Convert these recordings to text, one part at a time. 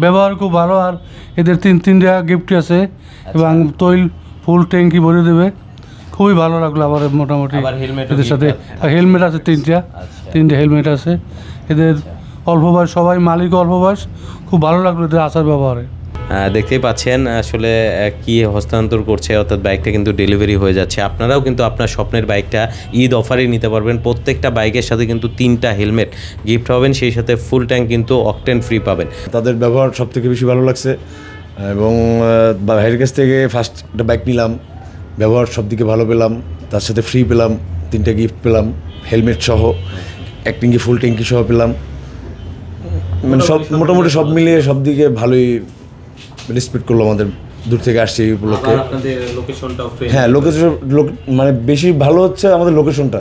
ব্যবহার খুব ভালো। আর এদের তিনটা গিফট আছে এবং তৈল ফুল ট্যাঙ্কি ভরে দেবে। খুবই ভালো লাগলো আমার মোটামুটি এদের সাথে। হেলমেট আছে তিনটে হেলমেট আছে এদের। অল্প বয়স, সবাই মালিক অল্প বয়স। খুব ভালো লাগলো এদের আচার ব্যবহারে। দেখতেই পাচ্ছেন আসলে কি হস্তান্তর করছে, অর্থাৎ বাইকটা কিন্তু ডেলিভারি হয়ে যাচ্ছে। আপনারাও কিন্তু আপনার স্বপ্নের বাইকটা ঈদ অফারে নিতে পারবেন। প্রত্যেকটা বাইকের সাথে কিন্তু 3টা হেলমেট গিফট হবেন, সেই সাথে ফুল ট্যাঙ্ক কিন্তু অকটেন ফ্রি পাবেন। তাদের ব্যবহার সব থেকে বেশি ভালো লাগছে এবং ভাইয়ের কাছ থেকে ফার্স্ট একটা বাইক নিলাম, ব্যবহার সব দিকে ভালো পেলাম, তার সাথে ফ্রি পেলাম, 3টা গিফট পেলাম, হেলমেট সহ, এক ট্যাঙ্কি ফুল ট্যাঙ্কি সহ পেলাম। মানে সব মোটামুটি সব মিলিয়ে সব দিকে ভালোই রেসপেক্ট করলো আমাদের। দূর থেকে আসছে এই উপলক্ষে। হ্যাঁ, লোকেশন মানে বেশি ভালো হচ্ছে আমাদের লোকেশনটা।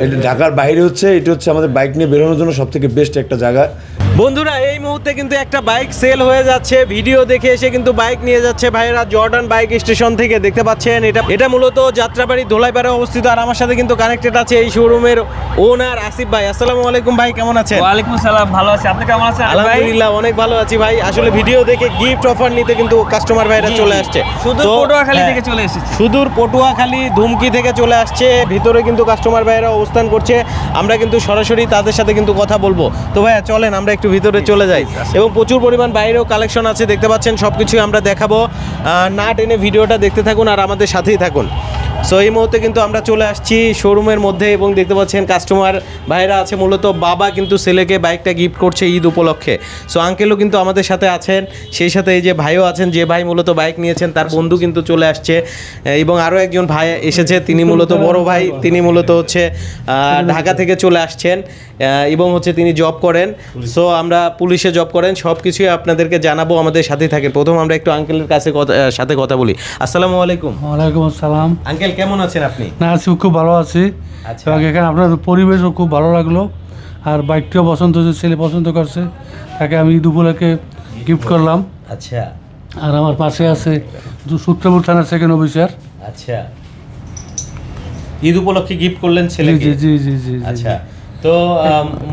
এটা ঢাকার বাইরে হচ্ছে, এটা হচ্ছে আমাদের বাইক নিয়ে বেরোনোর জন্য সব থেকে বেস্ট একটা জায়গা। বন্ধুরা, এই মুহূর্তে কিন্তু একটা বাইক সেল হয়ে যাচ্ছে। ভিডিও দেখে এসে কিন্তু বাইক নিয়ে যাচ্ছে ভাইরা জর্ডান বাইক স্টেশন থেকে। দেখতে পাচ্ছেন এটা মূলত যাত্রাবাড়ি ধোলাইপাড়ে অবস্থিত। আর আমার সাথে কিন্তু কানেক্টেড আছে এই শোরুমের ওনার আসিফ ভাই। আসসালামু আলাইকুম ভাই, কেমন আছেন? ওয়ালাইকুম আসসালাম, ভালো আছি। আপনি কেমন আছেন? আলহামদুলিল্লাহ অনেক ভালো আছি ভাই। আসলে ভিডিও দেখে গিফট অফার নিতে কিন্তু কাস্টমার ভাইরা চলে আসছে। সুদূর পটুয়াখালী থেকে চলে এসেছে। সুদূর পটুয়াখালী ধুমকি থেকে চলে আসছে। ভিতরে কিন্তু কাস্টমার ভাইরা অবস্থান করছে। আমরা কিন্তু সরাসরি তাদের সাথে কিন্তু কথা বলবো। তো ভাইয়া চলেন আমরা একটু ভিতরে চলে যাই। এবং প্রচুর পরিমাণ বাইরেও কালেকশন আছে, দেখতে পাচ্ছেন। সব কিছুই আমরা দেখাবো। না টেনে ভিডিওটা দেখতে থাকুন আর আমাদের সাথেই থাকুন। সো এই মুহূর্তে কিন্তু আমরা চলে আসছি শোরুমের মধ্যে এবং দেখতে পাচ্ছেন কাস্টমার ভাইরা আছে। মূলত বাবা কিন্তু ছেলেকে বাইকটা গিফট করছে ঈদ উপলক্ষে। সো আঙ্কেলও কিন্তু আমাদের সাথে আছেন, সেই সাথে এই যে ভাইও আছেন। যে ভাই মূলত বাইক নিয়েছেন তার বন্ধু কিন্তু চলে আসছে এবং আরও একজন ভাই এসেছে। তিনি মূলত বড় ভাই, তিনি মূলত হচ্ছে ঢাকা থেকে চলে আসছেন এবং হচ্ছে তিনি জব করেন। সো আমরা পুলিশে জব করেন। সব কিছুই আপনাদেরকে জানাবো, আমাদের সাথেই থাকেন। প্রথম আমরা একটু আঙ্কেলের কাছে সাথে কথা বলি। আসসালামু আলাইকুম। ওয়ালাইকুম আসসালাম। আঙ্কেল কেমন আছেন আপনি? না আছি, খুব ভালো আছি। এবং এখানে আপনার পরিবেশও খুব ভালো লাগলো। আর বাইকটিও পছন্দ হয়েছে, ছেলে পছন্দ করছে, তাকে আমি ঈদ উপলক্ষে গিফট করলাম। আচ্ছা। আর আমার পাশে আছে সূত্রপুর থানার সেকেন্ড অফিসার। আচ্ছা, ঈদ উপলক্ষে গিফট করলেন ছেলেকে? জি জি জি জি। আচ্ছা, তো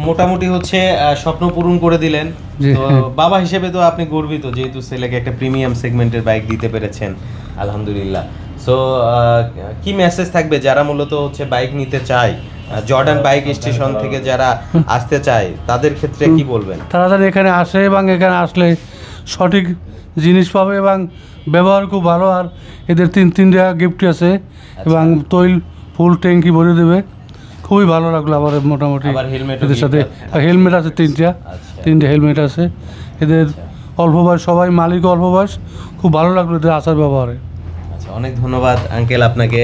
মোটামুটি হচ্ছে স্বপ্ন পূরণ করে দিলেন। তো বাবা হিসেবে তো আপনি গর্বিত, যেহেতু ছেলেকে একটা প্রিমিয়াম সেগমেন্টের বাইক দিতে পেরেছেন, আলহামদুলিল্লাহ। সো কি মেসেজ থাকবে যারা মূলত হচ্ছে বাইক নিতে চায়, জর্ডান বাইক স্টেশন থেকে যারা আসতে চায়, তাদের ক্ষেত্রে কি বলবেন? তাড়াতাড়ি এখানে আসে এবং এখানে আসলে সঠিক জিনিস পাবে এবং ব্যবহার খুব ভালো। আর এদের তিনটা গিফট আছে এবং তৈল ফুল ট্যাঙ্কি ভরে দেবে। খুবই ভালো লাগলো আমার মোটামুটি এদের সাথে। হেলমেট আছে তিনটে হেলমেট আছে এদের। অল্প বয়স, সবাই মালিক অল্প বয়স। খুব ভালো লাগলো এদের আচার ব্যবহারে। আচ্ছা, অনেক ধন্যবাদ আঙ্কেল আপনাকে।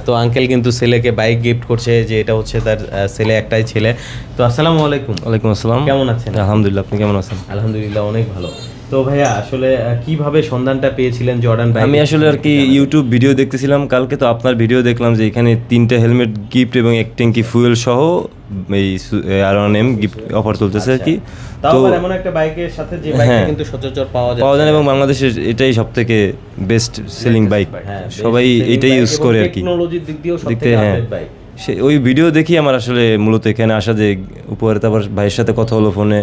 তো আঙ্কেল কিন্তু ছেলেকে বাইক গিফট করছে, যে এটা হচ্ছে তার ছেলে, একটাই ছেলে। তো আসসালামু আলাইকুম। ওয়ালাইকুম আসসালাম, কেমন আছেন? আলহামদুলিল্লাহ, আপনি কেমন আছেন? আলহামদুলিল্লাহ অনেক ভালো। তো ভাইয়া আসলে কিভাবে সন্ধানটা পেয়েছিলেন জর্ডান বাইক? আমি আসলে আর কি ইউটিউব ভিডিও দেখতেছিলাম কালকে, তো আপনার ভিডিও দেখলাম যে এখানে 3টা হেলমেট গিফট এবং এক ট্যাঙ্কি ফুয়েল সহ এই R1M গিফট অফার চলতেছে আর কি। তো এমন একটা বাইকের সাথে যে বাইকটা কিন্তু সচরাচর পাওয়া যায় এবং বাংলাদেশের এটাই সবথেকে বেস্ট সেলিং বাইক, সবাই এটাই ইউজ করে আর কি। টেকনোলজির দিক দিয়েও সবথেকে আপডেট বাইক। ওই ভিডিও দেখি আমার আসলে মূলত এখানে আসা, যে উপরে তারপর ভাইয়ের সাথে কথা হলো ফোনে।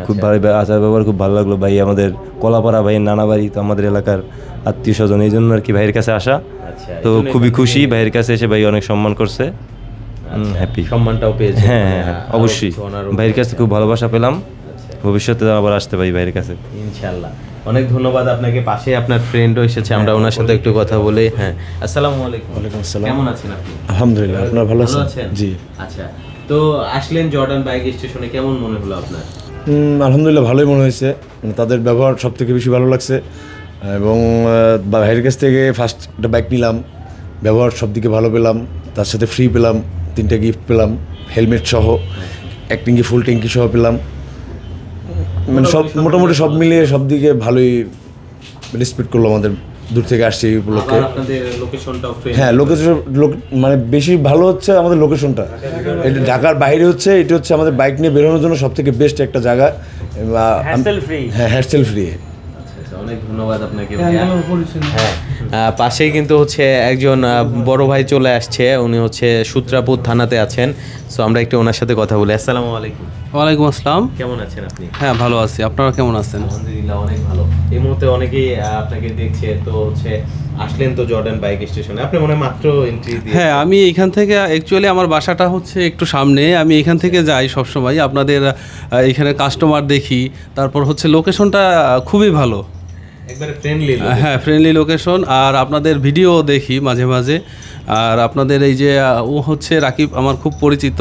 খুব ভালো আচার ব্যবহার, খুব ভালো লাগলো। ভাই আমাদের কলাপাড়া, ভাইয়ের নানা বাড়ি, তো আমাদের এলাকার আত্মীয় স্বজন, এই জন্য আর কি ভাইয়ের কাছে আসা। তো খুবই খুশি, ভাইয়ের কাছে এসে ভাই অনেক সম্মান করছে, হ্যাপি। সম্মানটাও পেয়েছে? হ্যাঁ হ্যাঁ অবশ্যই, ভাইয়ের কাছে খুব ভালোবাসা পেলাম। ভবিষ্যতে আবার আসতে পারি ভাইয়ের কাছে ইনশাআল্লাহ। অনেক ধন্যবাদ আপনাকে। পাশে আপনার ফ্রেন্ডও এসেছে, আমরা ওনার সাথে একটু কথা বলি। হ্যাঁ, আসসালামু আলাইকুম। ওয়ালাইকুম আসসালাম। কেমন আছেন আপনি? আলহামদুলিল্লাহ, আপনারা ভালো আছেন? জি। আচ্ছা, তো আসলেন জর্ডান বাইক স্টেশনে, কেমন মনে হলো আপনার? আলহামদুলিল্লাহ ভালোই মনে হয়েছে। তাদের ব্যবহার সব থেকে বেশি ভালো লাগছে এবং ভাইয়ের কাছ থেকে ফার্স্ট একটা বাইক নিলাম, ব্যবহার সব দিকে ভালো পেলাম, তার সাথে ফ্রি পেলাম, 3টা গিফট পেলাম, হেলমেট সহ, এক ট্যাঙ্কি ফুল ট্যাঙ্কি সহ পেলাম। মানে সব মোটামুটি সব মিলিয়ে সব দিকে ভালোই রেসপেক্ট করলো আমাদের। দূর থেকে আসছে এই উপলক্ষে। হ্যাঁ, লোকেশন মানে বেশি ভালো হচ্ছে আমাদের লোকেশনটা। এটা ঢাকার বাইরে হচ্ছে, এটা হচ্ছে আমাদের বাইক নিয়ে বেরোনোর জন্য সব থেকে বেস্ট একটা জায়গা। হ্যাঁ, হ্যাসেল ফ্রি। অনেক ধন্যবাদ আপনাকে ভাইয়া। হ্যাঁ, পাশেই কিন্তু হচ্ছে একজন বড় ভাই চলে আসছে, উনি হচ্ছে সূত্রাপুর থানাতে আছেন। সো আমরা একটু ওনার সাথে কথা বলি। আসসালামু আলাইকুম। ওয়ালাইকুম আসসালাম। কেমন আছেন আপনি? হ্যাঁ, ভালো আছি। আপনারা কেমন আছেন? আলহামদুলিল্লাহ অনেক ভালো। এই মুহূর্তে অনেকেই আপনাকে দেখছে, তো হচ্ছে আসলেন তো জর্ডান বাইক স্টেশনে, আপনি মনে হয় মাত্র এন্ট্রি দিয়ে। হ্যাঁ, আমি এখান থেকে অ্যাকচুয়ালি আমার বাসাটা হচ্ছে একটু সামনে, আমি এখান থেকে যাই সবসময়। আপনাদের এখানে কাস্টমার দেখি, তারপর হচ্ছে লোকেশনটা খুবই ভালো, একবারে ফ্রেন্ডলি। হ্যাঁ ফ্রেন্ডলি লোকেশন। আর আপনাদের ভিডিও দেখি মাঝে মাঝে। আর আপনাদের এই যে ও হচ্ছে রাকিব, আমার খুব পরিচিত।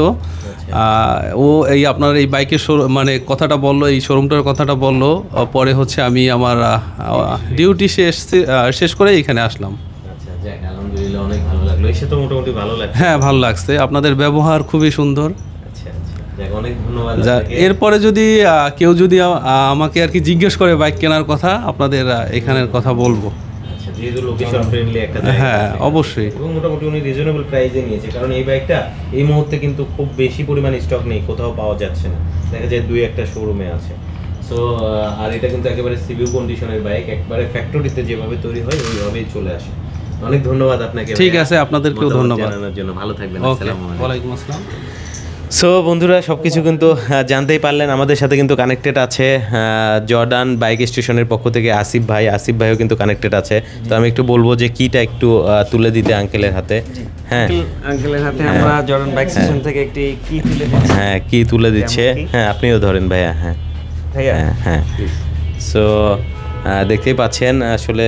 ও এই আপনার এই বাইকের মানে কথাটা বললো, এই শোরুমটার কথাটা বললো। পরে হচ্ছে আমি আমার ডিউটি শেষ করে এখানে আসলাম। আচ্ছা, যাক আলহামদুলিল্লাহ অনেক ভালো লাগলো। এসে তো মোটামুটি ভালো লাগছে। হ্যাঁ, ভালো লাগছে। আপনাদের ব্যবহার খুবই সুন্দর। আচ্ছা আচ্ছা, যাক অনেক ধন্যবাদ আপনাকে। এরপরে যদি কেউ যদি আমাকে আর কি জিজ্ঞেস করে বাইক কেনার কথা, আপনাদের এখানের কথা বলবো। আচ্ছা, যেহেতু লোকেশন ফ্রেন্ডলি একটা জায়গা, হ্যাঁ অবশ্যই। এবং মোটামুটি উনি রিজনেবল প্রাইসে নিয়েছে, কারণ এই বাইকটা এই মুহূর্তে কিন্তু খুব বেশি পরিমাণ স্টক নেই, কোথাও পাওয়া যাচ্ছে না, দেখা যায় 2-1টা শোরুমে আছে। সো আর এটা কিন্তু একেবারে সিভিউ কন্ডিশনের বাইক, একবারে ফ্যাক্টরিতে যেভাবে তৈরি হয় ওইভাবেই চলে আসে। অনেক ধন্যবাদ আপনাকে। ঠিক আছে, আপনাদেরকেও ধন্যবাদ জানানোর জন্য। ভালো থাকবেন। ওকে, আসসালামু আলাইকুম। ওয়ালাইকুম আসসালাম। সো বন্ধুরা, সব কিছু কিন্তু জানতেই পারলেন। আমাদের সাথে কিন্তু কানেক্টেড আছে জর্ডান বাইক স্টেশনের পক্ষ থেকে আসিফ ভাইও কিন্তু কানেক্টেড আছে। তো আমি একটু বলবো যে কিটা একটু তুলে দিতে আঙ্কেলের হাতে। হ্যাঁ, আঙ্কেলের হাতে আমরা জর্ডান বাইক স্টেশন থেকে একটি কি তুলে দিচ্ছি। হ্যাঁ, কি তুলে দিচ্ছে। হ্যাঁ, আপনিও ধরেন ভাইয়া। হ্যাঁ ভাইয়া, হ্যাঁ। সো দেখতেই পাচ্ছেন আসলে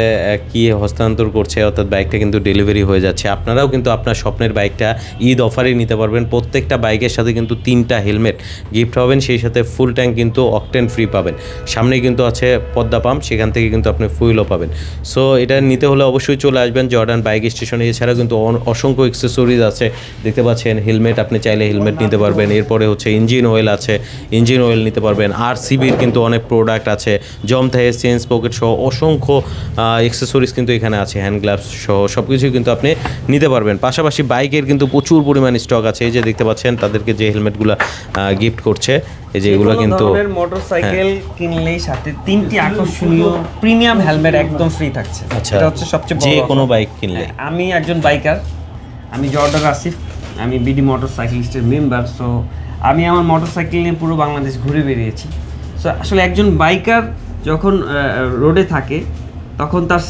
কি হস্তান্তর করছে, অর্থাৎ বাইকটা কিন্তু ডেলিভারি হয়ে যাচ্ছে। আপনারাও কিন্তু আপনার স্বপ্নের বাইকটা ঈদ অফারেই নিতে পারবেন। প্রত্যেকটা বাইকের সাথে কিন্তু 3টা হেলমেট গিফট হবেন, সেই সাথে ফুল ট্যাঙ্ক কিন্তু অকটেন ফ্রি পাবেন। সামনে কিন্তু আছে পদ্মা পাম্প, সেখান থেকে কিন্তু আপনি ফুয়েলও পাবেন। সো এটা নিতে হলে অবশ্যই চলে আসবেন জর্ডান বাইক স্টেশনে। এছাড়াও কিন্তু অসংখ্য এক্সেসরিজ আছে, দেখতে পাচ্ছেন। হেলমেট আপনি চাইলে হেলমেট নিতে পারবেন। এরপরে হচ্ছে ইঞ্জিন অয়েল আছে, ইঞ্জিন অয়েল নিতে পারবেন। আর সিবির কিন্তু অনেক প্রোডাক্ট আছে, জম থেকে চেঞ্জ পকেট সহ অসংখ্য এক্সেসরিজ কিন্তু এখানে আছে, হ্যান্ড গ্লাভস সহ সব কিছুই কিন্তু আপনি নিতে পারবেন। পাশাপাশি বাইকের কিন্তু প্রচুর পরিমাণ স্টক আছে। এই যে দেখতে পাচ্ছেন তাদেরকে যে হেলমেটগুলো গিফট করছে, এই যে এগুলো কিন্তু মোটরসাইকেল কিনলেই সাথে 3টি আকর্ষণীয় প্রিমিয়াম হেলমেট একদম ফ্রি থাকছে। আচ্ছা, এটা হচ্ছে সবচেয়ে বড় যে offer। কোনো বাইক কিনলে। আমি একজন বাইকার, আমি জর্ডান আসিফ, আমি বিডি মোটরসাইকেলিস্টের মেম্বার। সো আমি আমার মোটরসাইকেল নিয়ে পুরো বাংলাদেশ ঘুরে বেরিয়েছি। সো আসলে একজন বাইকার যখন রোডে থাকে তখন তার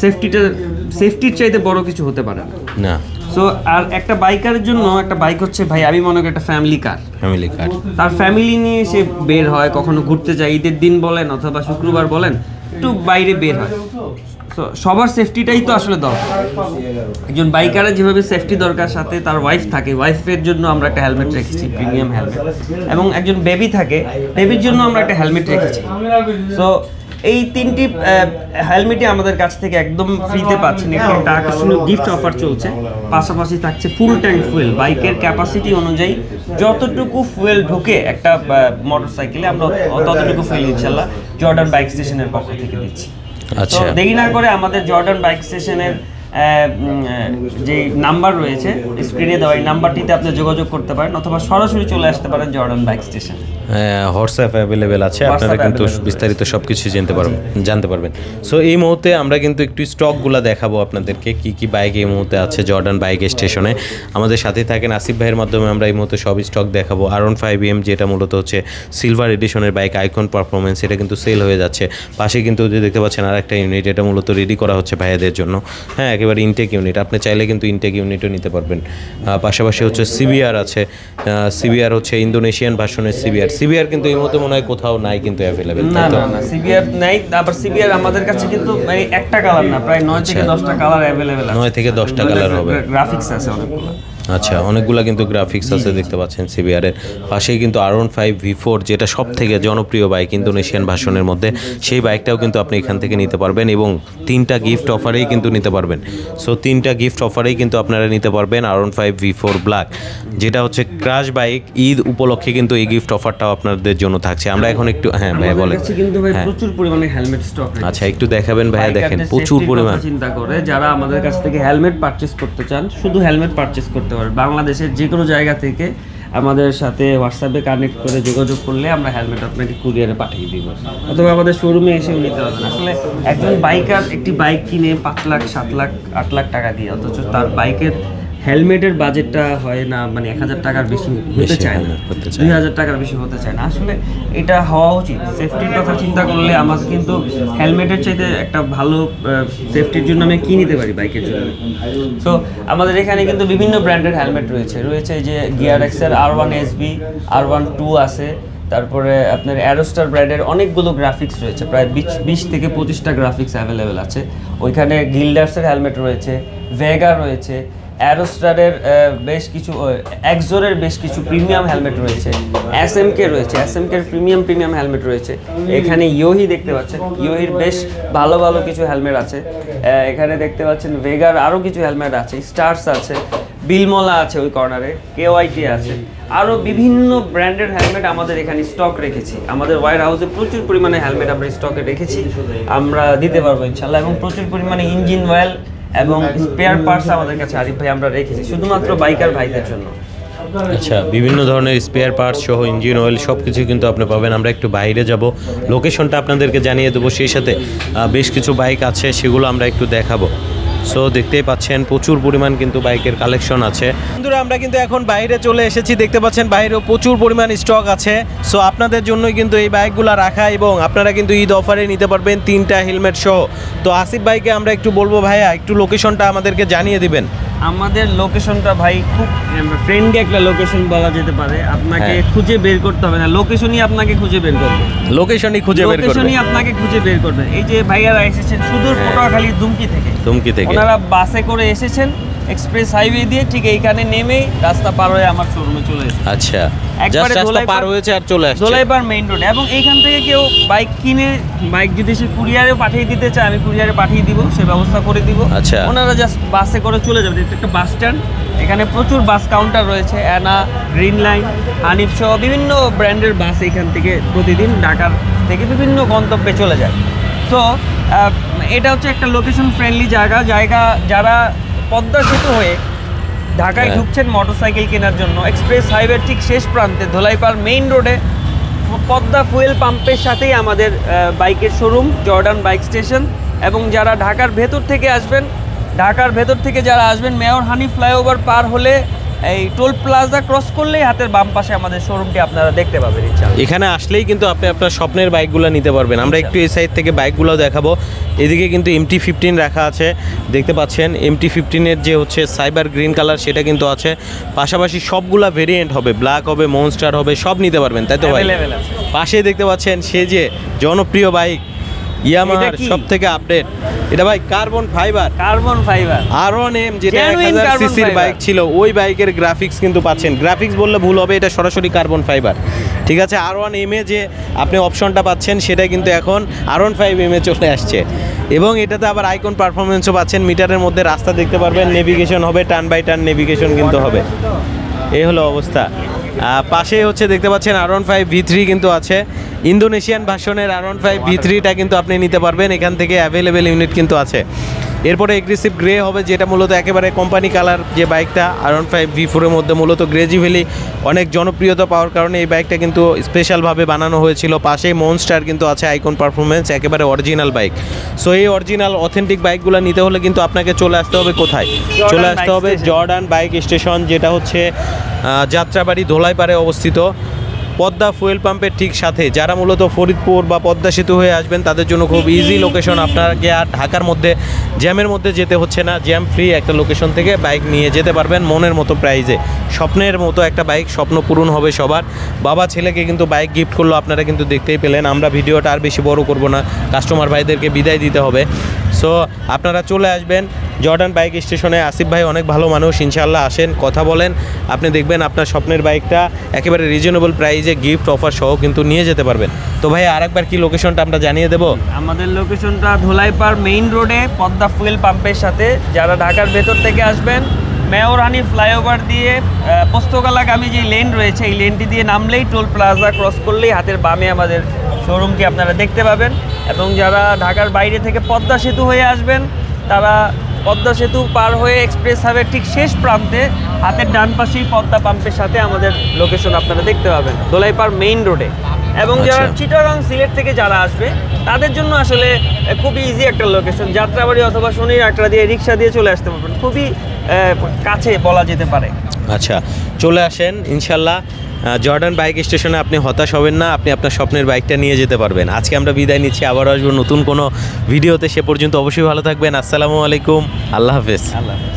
সেফটির চাইতে বড় কিছু হতে পারে না। সো আর একটা বাইকারের জন্য একটা বাইক হচ্ছে, ভাই আমি মনে করি একটা ফ্যামিলি কার। তার ফ্যামিলি নিয়ে সে বের হয়, কখনো ঘুরতে যায়, ঈদের দিন বলেন অথবা শুক্রবার বলেন, একটু বাইরে বের হয়। সো সবার সেফটিটাই তো আসলে দরকার। একজন বাইকারের যেভাবে সেফটি দরকার, সাথে তার ওয়াইফ থাকে, ওয়াইফের জন্য আমরা একটা হেলমেট রেখেছি, প্রিমিয়াম হেলমেট। এবং একজন বেবি থাকে, বেবির জন্য আমরা একটা হেলমেট রেখেছি। সো এই 3টি হেলমেটই আমাদের কাছ থেকে একদম ফ্রিতে পাচ্ছেন। একটা আকর্ষণীয় গিফট অফার চলছে। পাশাপাশি থাকছে ফুল ট্যাঙ্ক ফুয়েল। বাইকের ক্যাপাসিটি অনুযায়ী যতটুকু ফুয়েল ঢোকে একটা মোটরসাইকেলে, আমরা ততটুকু ফুয়েল ইনশাল্লাহ জর্ডান বাইক স্টেশনের পক্ষ থেকে দিচ্ছি। আচ্ছা, দেরি না করে আমাদের জর্ডান বাইক স্টেশনের যে নাম্বার রয়েছে স্ক্রিনে দেওয়া, এই নাম্বারটিতে আপনি যোগাযোগ করতে পারেন, অথবা সরাসরি চলে আসতে পারেন Jordan bike station. WhatsApp available আছে, আপনারা কিন্তু বিস্তারিত সব কিছু জানতে পারবেন। সো এই মুহূর্তে আমরা কিন্তু একটু স্টকগুলো দেখাবো আপনাদেরকে, কি বাইক এই মুহূর্তে আছে জর্ডান বাইক স্টেশনে। আমাদের সাথে থাকেন আসিফ ভাইয়ের মাধ্যমে আমরা এই মুহূর্তে সব স্টক দেখাবো। R15M যেটা মূলত হচ্ছে সিলভার এডিশনের বাইক, আইকন পারফরমেন্স, এটা কিন্তু সেল হয়ে যাচ্ছে। পাশে কিন্তু যে দেখতে পাচ্ছেন আর একটা ইউনিট, এটা মূলত রেডি করা হচ্ছে ভাইয়াদের জন্য। হ্যাঁ, একেবারে ইনটেক ইউনিট, আপনি চাইলে কিন্তু ইনটেক ইউনিটও নিতে পারবেন। পাশাপাশি হচ্ছে সিবিআর আছে, সিবিআর হচ্ছে ইন্দোনেশিয়ান ভার্সনের সিবিআর কিন্তু এই মুহূর্তে মনে হয় কোথাও নাই কিন্তু অ্যাভেলেবেল। না, সিবিআর নাই। আবার সিবিআর আমাদের কাছে কিন্তু একটা কালার না, প্রায় 9 থেকে 10টা কালার অ্যাভেলেবেল আছে। 9 থেকে 10টা কালার হবে। গ্রাফিক্স আছে অনেকগুলো। আচ্ছা, অনেকগুলো কিন্তু গ্রাফিক্স আছে, দেখতে পাচ্ছেন সিবিআরের। পাশেই কিন্তু R15 V4 যেটা সব থেকে জনপ্রিয় বাইক ইন্দোনেশিয়ান ভার্সনের মধ্যে, সেই বাইকটাও কিন্তু আপনি এখান থেকে নিতে পারবেন এবং 3টা গিফট অফারেই কিন্তু নিতে পারবেন। সো 3টা গিফট অফারেই কিন্তু আপনারা নিতে পারবেন R15 V4 ব্ল্যাক, যেটা হচ্ছে ক্রাশ বাইক। ঈদ উপলক্ষে কিন্তু এই গিফট অফারটাও আপনাদের জন্য থাকছে। আমরা এখন একটু, হ্যাঁ ভাইয়া বলেন। কিন্তু ভাই প্রচুর পরিমাণে হেলমেট স্টক আছে। আচ্ছা, একটু দেখাবেন ভাইয়া। দেখেন প্রচুর পরিমাণ চিন্তা করে যারা আমাদের কাছ থেকে হেলমেট পারচেজ করতে চান, শুধু হেলমেট পারচেজ করতে পারবেন। বাংলাদেশের যে কোনো জায়গা থেকে আমাদের সাথে হোয়াটসঅ্যাপে কানেক্ট করে যোগাযোগ করলে আমরা হেলমেট আপনাকে কুরিয়ারে পাঠিয়ে দিব, অথবা আমাদের শোরুমে এসেও নিতে পারবেন। আসলে একজন বাইকার একটি বাইক কিনে 5 লাখ 7 লাখ 8 লাখ টাকা দিয়ে, অথচ তার বাইকের হেলমেটের বাজেটটা হয় না, মানে 1000 টাকার বেশি হতে চায় না, 2000 টাকার বেশি হতে চায় না। আসলে এটা হওয়া উচিত। সেফটির কথা চিন্তা করলে আমাকে কিন্তু হেলমেটের চাইতে একটা ভালো সেফটির জন্য আমি কি নিতে পারি বাইকের জন্য। সো আমাদের এখানে কিন্তু বিভিন্ন ব্র্যান্ডের হেলমেট রয়েছে যে গিয়ারএক্সের R1 SB, R1 2 আছে, তারপরে আপনার অ্যারোস্টার ব্র্যান্ডের অনেকগুলো গ্রাফিক্স রয়েছে, প্রায় 20 থেকে 25টা গ্রাফিক্স অ্যাভেলেবেল আছে। ওইখানে গিল্ডার্সের হেলমেট রয়েছে, ভেগা রয়েছে, অ্যারোস্টারের বেশ কিছু, এক্সোরের বেশ কিছু প্রিমিয়াম হেলমেট রয়েছে, এসএমকে রয়েছে, এসএমকের প্রিমিয়াম হেলমেট রয়েছে। এখানে ইয়োহি দেখতে পাচ্ছেন, ইয়োহির বেশ ভালো ভালো কিছু হেলমেট আছে। এখানে দেখতে পাচ্ছেন ভেগার আরও কিছু হেলমেট আছে, স্টার্স আছে, বিলমলা আছে ওই কর্নারে, KYT আছে, আরও বিভিন্ন ব্র্যান্ডের হেলমেট আমাদের এখানে স্টক রেখেছি। আমাদের ওয়্যার হাউসে প্রচুর পরিমাণে হেলমেট আমরা স্টকে রেখেছি, আমরা দিতে পারবো ইনশাল্লাহ। এবং প্রচুর পরিমাণে ইঞ্জিন অয়েল এবং স্পেয়ার পার্টস আমাদের কাছে আরিফ ভাই আমরা রেখেছি শুধুমাত্র বাইকার ভাইদের জন্য। আচ্ছা, বিভিন্ন ধরনের স্পেয়ার পার্টস সহ ইঞ্জিন অয়েল সব কিছু কিন্তু আপনি পাবেন। আমরা একটু বাইরে যাব, লোকেশনটা আপনাদেরকে জানিয়ে দেবো, সেই সাথে বেশ কিছু বাইক আছে সেগুলো আমরা একটু দেখাবো। সো দেখতেই পাচ্ছেন প্রচুর পরিমাণ কিন্তু বাইকের কালেকশন আছে। বন্ধুরা আমরা কিন্তু এখন বাইরে চলে এসেছি, দেখতে পাচ্ছেন বাইরেও প্রচুর পরিমাণ স্টক আছে। সো আপনাদের জন্যই কিন্তু এই বাইকগুলো রাখা, এবং আপনারা কিন্তু ঈদ অফারে নিতে পারবেন 3টা হেলমেট সহ। তো আসিফ ভাইকে আমরা একটু বলবো, ভাইয়া একটু লোকেশনটা আমাদেরকে জানিয়ে দিবেন। আমাদের লোকেশনটা ভাই খুব ফ্রেন্ডলি একটা লোকেশন বলা যেতে পারে, আপনাকে খুঁজে বের করতে হবে না, লোকেশনই আপনাকে খুঁজে বের করবে, লোকেশনই আপনাকে খুঁজে বের করবে। এই যে ভাইয়ারা এসেছেন সুদূর পটুয়াখালী দুমকি থেকে, ওনারা বাসে করে এসেছেন এক্সপ্রেস হাইওয়ে দিয়ে, ঠিক এইখানে নেমেই রাস্তা পার হয়ে আমার শোরুমে চলে এসেছে। আচ্ছা, একবারে রাস্তা পার হয়েছে আর চলে আসছে ধোলাইপাড় মেইন রোড। এবং এইখান থেকে কেউ বাইক কিনে বাইক যদি সে কুরিয়ারে পাঠিয়ে দিতে চায়, আমি কুরিয়ারে পাঠিয়ে দিব, সে ব্যবস্থা করে দিব। আচ্ছা, ওনারা জাস্ট বাসে করে চলে যাবে। এটা একটা বাস স্ট্যান্ড, এখানে প্রচুর বাস কাউন্টার রয়েছে, অ্যানা, গ্রিন লাইন, হানিফ সহ বিভিন্ন ব্র্যান্ডের বাস এখান থেকে প্রতিদিন ঢাকার থেকে বিভিন্ন গন্তব্যে চলে যায়। তো এটা হচ্ছে একটা লোকেশন ফ্রেন্ডলি জায়গা। যারা পদ্মা সেতু হয়ে ঢাকায় ঢুকছেন মোটরসাইকেল কেনার জন্য, এক্সপ্রেস হাইওয়ের ঠিক শেষ প্রান্তে ধোলাইপাড় মেইন রোডে পদ্মা ফুয়েল পাম্পের সাথেই আমাদের বাইকের শোরুম, জর্ডান বাইক স্টেশন। এবং যারা ঢাকার ভেতর থেকে যারা আসবেন, মেয়র হানিফ ফ্লাইওভার পার হলে এই টোল প্লাজা ক্রস করলেই হাতের বাম পাশে আমাদের শোরুমটি আপনারা দেখতে পাবেন। এখানে আসলেই কিন্তু আপনি আপনার স্বপ্নের বাইকগুলো নিতে পারবেন। আমরা একটু এই সাইড থেকে বাইকগুলো দেখাবো। এদিকে কিন্তু MT-15 রাখা আছে, দেখতে পাচ্ছেন MT-15-এর যে হচ্ছে সাইবার গ্রিন কালার সেটা কিন্তু আছে। পাশাপাশি সবগুলা ভেরিয়েন্ট হবে, ব্ল্যাক হবে, মনস্টার হবে, সব নিতে পারবেন, তাই তো ভাই? পাশে দেখতে পাচ্ছেন সে যে জনপ্রিয় বাইক ইয়ামাহার সবথেকে আপডেট, এটা ভাই কার্বন ফাইবার R1M, যেটা 1000 সিসির বাইক ছিল, ওই বাইকের গ্রাফিক্স কিন্তু পাচ্ছেন। গ্রাফিক্স বললে ভুল হবে, এটা সরাসরি কার্বন ফাইবার, ঠিক আছে। R1M এ যে আপনি অপশনটা পাচ্ছেন সেটা কিন্তু এখন R15M এ চলে আসছে। এবং এটাতে আবার আইকন পারফরমেন্সও পাচ্ছেন, মিটারের মধ্যে রাস্তা দেখতে পারবেন, নেভিগেশন হবে, টার্ন বাই টার্ন নেভিগেশন কিন্তু হবে। এই হলো অবস্থা। পাশে হচ্ছে দেখতে পাচ্ছেন R15 V3 কিন্তু আছে, ইন্দোনেশিয়ান ভার্সনের R15 V3টা কিন্তু আপনি নিতে পারবেন, এখান থেকে অ্যাভেলেবেল ইউনিট কিন্তু আছে। এরপরে এগ্রেসিভ গ্রে হবে, যেটা মূলত একেবারে কোম্পানি কালার যে বাইকটা R15 V4-এর মধ্যে মূলত গ্রেজি ভ্যালি অনেক জনপ্রিয়তা পাওয়ার কারণে এই বাইকটা কিন্তু স্পেশালভাবে বানানো হয়েছিল। পাশেই মনস্টার কিন্তু আছে, আইকন পারফরমেন্স, একেবারে অরিজিনাল বাইক। সো এই অরিজিনাল অথেন্টিক বাইকগুলো নিতে হলে কিন্তু আপনাকে চলে আসতে হবে কোথায়? চলে আসতে হবে জর্ডান বাইক স্টেশন, যেটা হচ্ছে যাত্রাবাড়ি ধোলাইপাড়ে অবস্থিত, পদ্মা ফুয়েল পাম্পের ঠিক সাথে। যারা মূলত ফরিদপুর বা পদ্মা সেতু হয়ে আসবেন তাদের জন্য খুব ইজি লোকেশন, আপনাকে আর ঢাকার মধ্যে জ্যামের মধ্যে যেতে হচ্ছে না, জ্যাম ফ্রি একটা লোকেশন থেকে বাইক নিয়ে যেতে পারবেন মনের মতো প্রাইজে। স্বপ্নের মতো একটা বাইক, স্বপ্ন পূরণ হবে সবার। বাবা ছেলেকে কিন্তু বাইক গিফট করলো, আপনারা কিন্তু দেখতেই পেলেন। আমরা ভিডিওটা আর বেশি বড় করব না, কাস্টমার ভাইদেরকে বিদায় দিতে হবে। সো আপনারা চলে আসবেন জর্ডান বাইক স্টেশনে। আসিফ ভাই অনেক ভালো মানুষ, ইনশাআল্লাহ আসেন, কথা বলেন, আপনি দেখবেন আপনার স্বপ্নের বাইকটা একেবারে রিজনেবল প্রাইসে গিফট অফার সহ কিন্তু নিয়ে যেতে পারবেন। তো ভাই আরেকবার কি লোকেশনটা আমরা জানিয়ে দেব? আমাদের লোকেশনটা ধোলাইপাড় মেইন রোডে পদ্মা ফুয়েল পাম্পের সাথে। যারা ঢাকার ভেতর থেকে আসবেন, মেয়র হানিফ ফ্লাইওভার দিয়ে পোস্তগালাগামী যে লেন রয়েছে, এই লেনটি দিয়ে নামলেই টোল প্লাজা ক্রস করলেই হাতের বামে আমাদের শোরুমটি আপনারা দেখতে পাবেন। এবং যারা ঢাকার বাইরে থেকে পদ্মা সেতু হয়ে আসবেন, তারা পদ্মা সেতু পার হয়ে এক্সপ্রেস হাইওয়ে ঠিক শেষ প্রান্তে হাতের ডান পাশেই পদ্মা পাম্পের সাথে আমাদের লোকেশন আপনারা দেখতে পাবেন, দোলাইপাড় মেইন রোডে। এবং যারা আচ্ছা। চিটাগাং সিলেট থেকে যারা আসবে তাদের জন্য আসলে খুবই ইজি একটা লোকেশন, যাত্রাবাড়ি অথবা শনির আটটা দিয়ে রিক্সা দিয়ে চলে আসতে পারবেন, খুবই কাছে বলা যেতে পারে। আচ্ছা, চলে আসেন ইনশাল্লাহ। জর্ডান বাইক স্টেশনে আপনি হতাশ হবেন না, আপনি আপনার স্বপ্নের বাইকটা নিয়ে যেতে পারবেন। আজকে আমরা বিদায় নিচ্ছি, আবার আসবো নতুন কোনো ভিডিওতে। সে পর্যন্ত অবশ্যই ভালো থাকবেন। আসসালামু আলাইকুম, আল্লাহ হাফেজ। আল্লাহ হাফেজ।